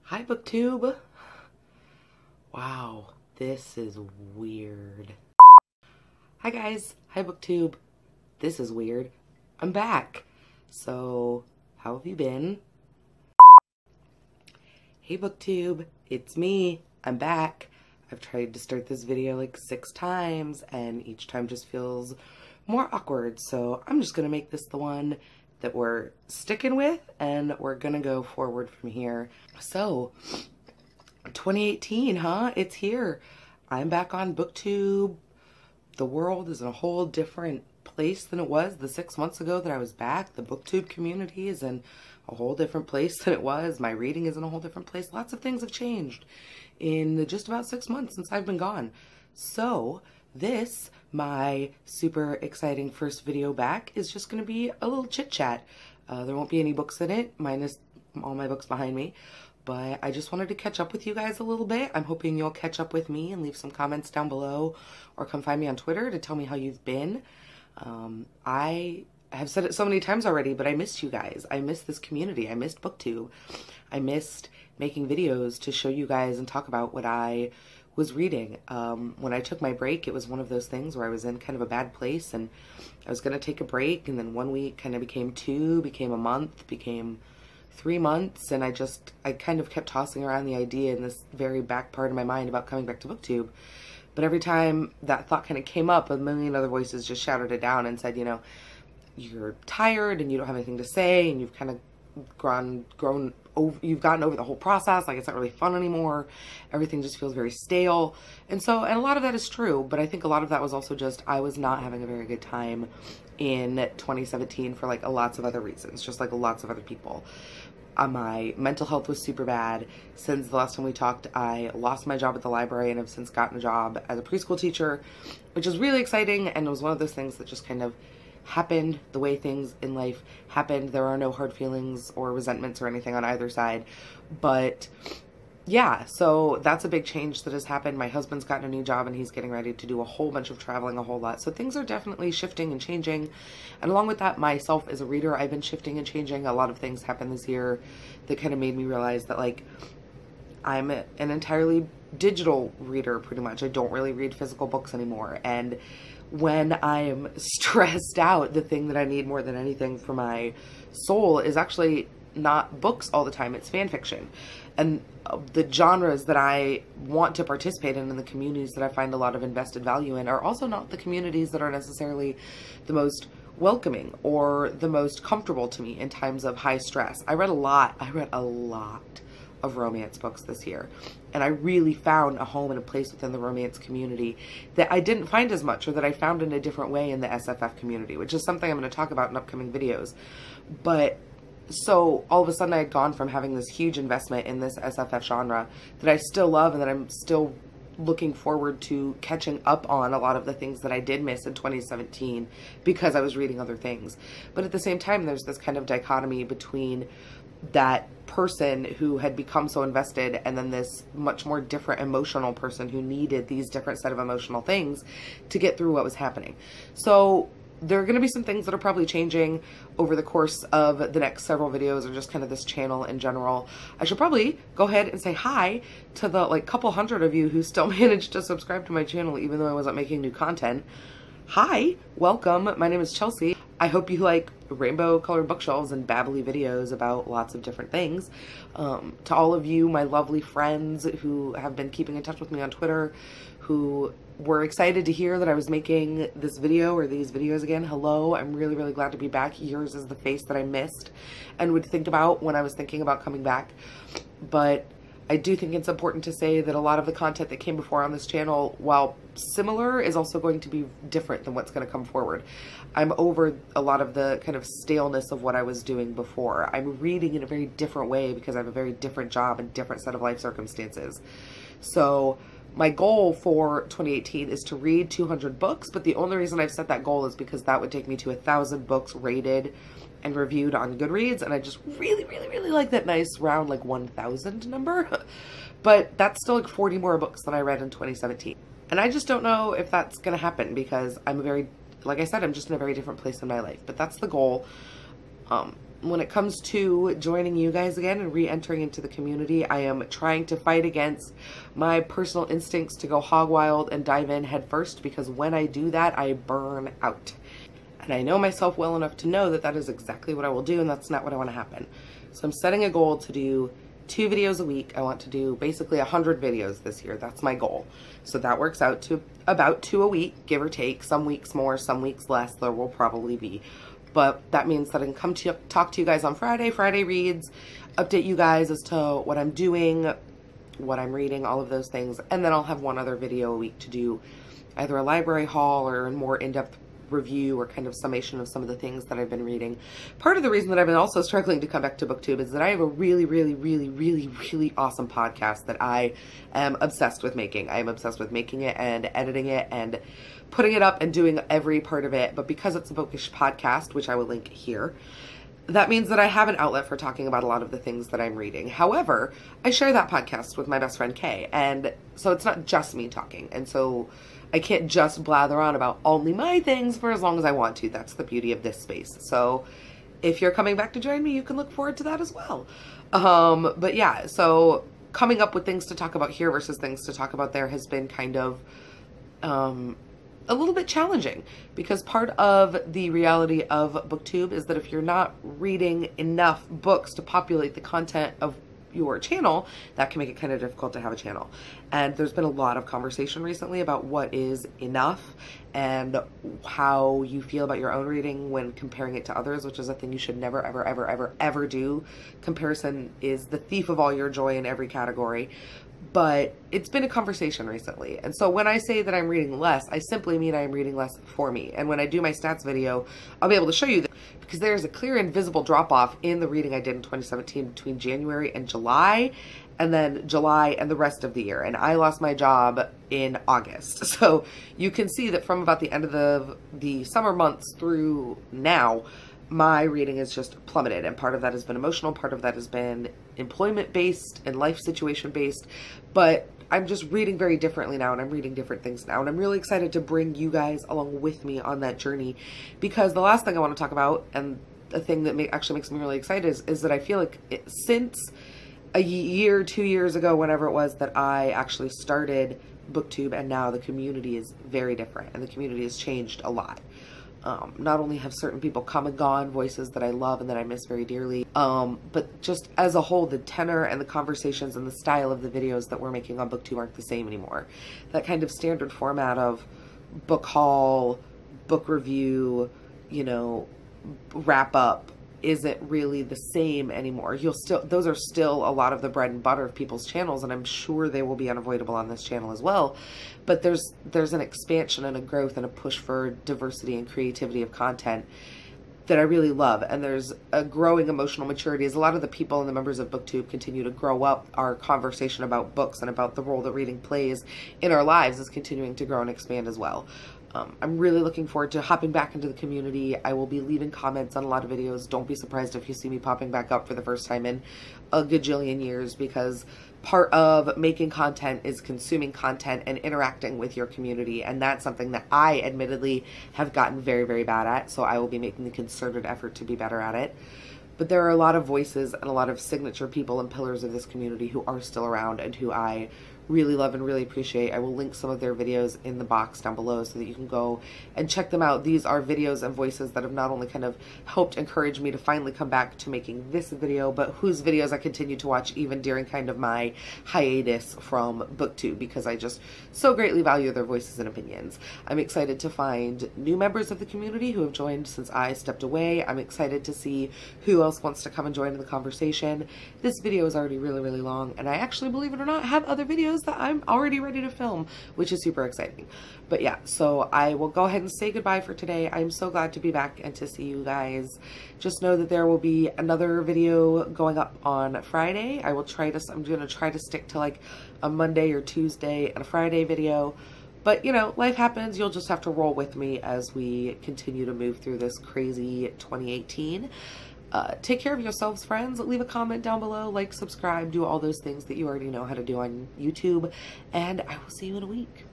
Hi, Booktube. Wow, this is weird. Hi, guys. Hi, Booktube. This is weird. I'm back. So, how have you been? Hey, Booktube. It's me. I'm back. I've tried to start this video like 6 times, and each time just feels more awkward. So, I'm just gonna make this the one that we're sticking with, and we're gonna go forward from here. So, 2018, huh? It's here. I'm back on Booktube. The world is in a whole different place than it was the 6 months ago that I was back. The Booktube community is in a whole different place than it was. My reading is in a whole different place. Lots of things have changed in just about 6 months since I've been gone. So, this, my super exciting first video back, is just going to be a little chit chat. There won't be any books in it, minus all my books behind me, but I just wanted to catch up with you guys a little bit. I'm hoping you'll catch up with me and leave some comments down below, or come find me on Twitter to tell me how you've been. I have said it so many times already, but I missed you guys. I missed this community. I missed Booktube. I missed making videos to show you guys and talk about what I was reading. When I took my break, it was one of those things where I was in kind of a bad place, and I was going to take a break, and then 1 week kind of became 2, became a month, became 3 months, and I kind of kept tossing around the idea in this very back part of my mind about coming back to Booktube. But every time that thought kind of came up, a million other voices just shouted it down and said, you know, you're tired and you don't have anything to say, and you've kind of you've gotten over the whole process. Like, it's not really fun anymore. Everything just feels very stale. And a lot of that is true, but I think a lot of that was also just, I was not having a very good time in 2017 for like lots of other reasons, just like lots of other people. My mental health was super bad. Since the last time we talked, I lost my job at the library and have since gotten a job as a preschool teacher, which is really exciting, and it was one of those things that just kind of happened the way things in life happened. There are no hard feelings or resentments or anything on either side. But yeah, so that's a big change that has happened. My husband's gotten a new job and he's getting ready to do a whole bunch of traveling, a whole lot. So things are definitely shifting and changing. And along with that, myself as a reader, I've been shifting and changing. A lot of things happened this year that kind of made me realize that, like, I'm an entirely digital reader, pretty much. I don't really read physical books anymore. And when I am stressed out, the thing that I need more than anything for my soul is actually not books all the time. It's fan fiction. And the genres that I want to participate in and the communities that I find a lot of invested value in are also not the communities that are necessarily the most welcoming or the most comfortable to me in times of high stress. I read a lot of romance books this year, and I really found a home and a place within the romance community that I didn't find as much, or that I found in a different way in the SFF community, which is something I'm going to talk about in upcoming videos. But so all of a sudden I had gone from having this huge investment in this SFF genre that I still love and that I'm still looking forward to catching up on a lot of the things that I did miss in 2017 because I was reading other things. But at the same time, there's this kind of dichotomy between that person who had become so invested and then this much more different emotional person who needed these different set of emotional things to get through what was happening. So there are going to be some things that are probably changing over the course of the next several videos, or just kind of this channel in general. I should probably go ahead and say hi to the like couple hundred of you who still managed to subscribe to my channel even though I wasn't making new content. Hi, welcome. My name is Chelsea. I hope you like rainbow colored bookshelves and babbly videos about lots of different things. To all of you, my lovely friends who have been keeping in touch with me on Twitter, who were excited to hear that I was making this video or these videos again, hello. I'm really, really glad to be back. Yours is the face that I missed and would think about when I was thinking about coming back. But I do think it's important to say that a lot of the content that came before on this channel, while similar, is also going to be different than what's going to come forward. I'm over a lot of the kind of staleness of what I was doing before. I'm reading in a very different way because I have a very different job and different set of life circumstances. So my goal for 2018 is to read 200 books, but the only reason I've set that goal is because that would take me to 1,000 books rated and reviewed on Goodreads, and I just really, really, really like that nice round like 1,000 number. But that's still like 40 more books than I read in 2017. And I just don't know if that's gonna happen because I'm like I said, I'm just in a very different place in my life. But that's the goal. when it comes to joining you guys again and re-entering into the community, I am trying to fight against my personal instincts to go hog wild and dive in head first, because when I do that, I burn out. And I know myself well enough to know that that is exactly what I will do, and that's not what I want to happen. So I'm setting a goal to do 2 videos a week. I want to do basically 100 videos this year. That's my goal. So that works out to about 2 a week, give or take. Some weeks more, some weeks less. There will probably be. But that means that I can come to talk to you guys on Friday reads, update you guys as to what I'm doing, what I'm reading, all of those things. And then I'll have 1 other video a week to do either a library haul or a more in-depth review or kind of summation of some of the things that I've been reading. Part of the reason that I've been also struggling to come back to Booktube is that I have a really awesome podcast that I am obsessed with making. I am obsessed with making it and editing it and putting it up and doing every part of it. But because it's a bookish podcast, which I will link here, that means that I have an outlet for talking about a lot of the things that I'm reading. However, I share that podcast with my best friend Kay, and so it's not just me talking. And so I can't just blather on about only my things for as long as I want to. That's the beauty of this space. So if you're coming back to join me, you can look forward to that as well. But yeah, so coming up with things to talk about here versus things to talk about there has been kind of a little bit challenging, because part of the reality of Booktube is that if you're not reading enough books to populate the content of your channel, that can make it kind of difficult to have a channel. And there's been a lot of conversation recently about what is enough and how you feel about your own reading when comparing it to others, which is a thing you should never, ever do. Comparison is the thief of all your joy in every category. But it's been a conversation recently. And so when I say that I'm reading less, I simply mean I'm reading less for me. And when I do my stats video, I'll be able to show you that, because there's a clear and visible drop off in the reading I did in 2017 between January and July, and then July and the rest of the year. And I lost my job in August. So you can see that from about the end of the summer months through now, my reading has just plummeted, and part of that has been emotional, part of that has been employment based and life situation based, but I'm just reading very differently now, and I'm reading different things now, and I'm really excited to bring you guys along with me on that journey, because the last thing I want to talk about, and the thing that actually makes me really excited, is that I feel like since a year, 2 years ago, whenever it was that I actually started Booktube, and now the community is very different, and the community has changed a lot. Not only have certain people come and gone, voices that I love and that I miss very dearly, but just as a whole, the tenor and the conversations and the style of the videos that we're making on Booktube aren't the same anymore. That kind of standard format of book haul, book review, you know, wrap up isn't really the same anymore. Those are still a lot of the bread and butter of people's channels, and I'm sure they will be unavoidable on this channel as well. But there's an expansion and a growth and a push for diversity and creativity of content that I really love. And there's a growing emotional maturity as a lot of the people and the members of Booktube continue to grow up. Our conversation about books and about the role that reading plays in our lives is continuing to grow and expand as well. I'm really looking forward to hopping back into the community. I will be leaving comments on a lot of videos. Don't be surprised if you see me popping back up for the first time in a gajillion years, because part of making content is consuming content and interacting with your community. And that's something that I admittedly have gotten very bad at. So I will be making the concerted effort to be better at it. But there are a lot of voices and a lot of signature people and pillars of this community who are still around and who I really love and really appreciate. I will link some of their videos in the box down below so that you can go and check them out. These are videos and voices that have not only kind of helped encourage me to finally come back to making this video, but whose videos I continue to watch even during kind of my hiatus from Booktube, because I just so greatly value their voices and opinions. I'm excited to find new members of the community who have joined since I stepped away. I'm excited to see who else wants to come and join in the conversation. This video is already really long, and I actually, believe it or not, have other videos that I'm already ready to film, which is super exciting. But yeah, so I will go ahead and say goodbye for today. I'm so glad to be back and to see you guys. Just know that there will be another video going up on Friday. I'm gonna try to stick to like a Monday or Tuesday and a Friday video. But you know, life happens. You'll just have to roll with me as we continue to move through this crazy 2018. Take care of yourselves, friends. Leave a comment down below, like, subscribe, do all those things that you already know how to do on YouTube, and I will see you in a week.